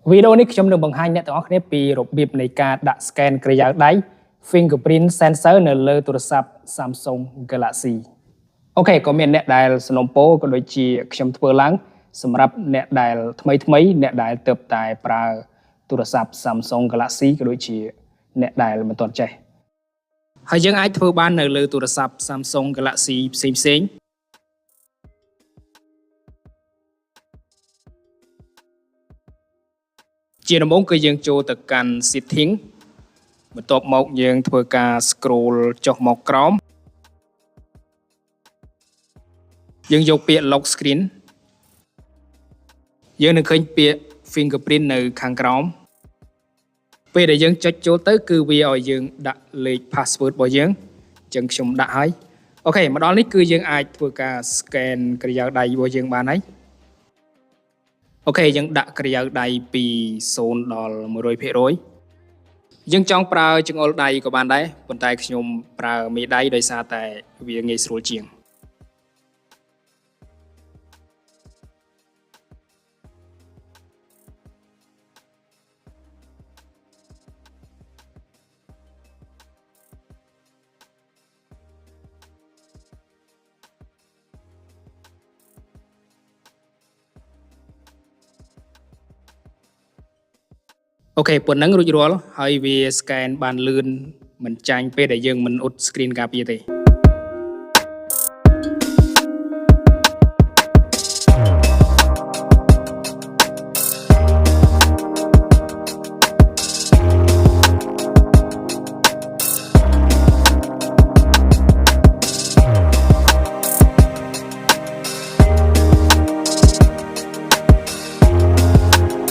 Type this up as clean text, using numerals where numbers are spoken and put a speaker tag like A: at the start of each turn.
A: Video nàyខ្ញុំនឹងបង្ហាញអ្នកទាំងអស់គ្នាពីរបៀបនៃការដាក់ scan ក្រយៅដៃ fingerprint sensor នៅលើទូរស័ព្ទ Samsung Galaxy អូខេក៏មានអ្នកដែលสนុំពោក៏ដូចជាខ្ញុំធ្វើឡើងសម្រាប់អ្នកដែលថ្មីអ្នកដែលទើបតែប្រើទូរស័ព្ទ Samsung Galaxy ក៏ដូចជាអ្នកដែលមិនទាន់ចេះហើយយើងអាចធ្វើបាននៅលើទូរស័ព្ទ Samsung Galaxy ផ្សេងជាដំបូងគឺយើងចូលទៅកាន់ setting បន្ទាប់មកយើងធ្វើការ scroll ចុះមកក្រោមយើងយកពាក្យ lock screen យើងនឹងឃើញពាក្យ fingerprint នៅខាងក្រោមពេលដែលយើងចុចចូលទៅគឺវាឲ្យយើងដាក់លេខ password របស់យើងអញ្ចឹងខ្ញុំដាក់ហើយអូខេមកដល់នេះគឺយើងអាចធ្វើការ scan ក្រយៅដៃរបស់យើងបានហើយអូខេយើងដាក់ក្រយៅដៃពី0ដល់ 100% យើងចង់ប្រើចង្អុលដៃក៏បានដែរប៉ុន្តែខ្ញុំប្រើមេដៃដោយសារតែវាងាយស្រួលជាងអូខេប៉ុណ្ណឹងរួចរាល់ហើយវា scan បានលឿនមិនចាញ់ពេលដែលយើងមិនអ៊ុត screen ការពារទេ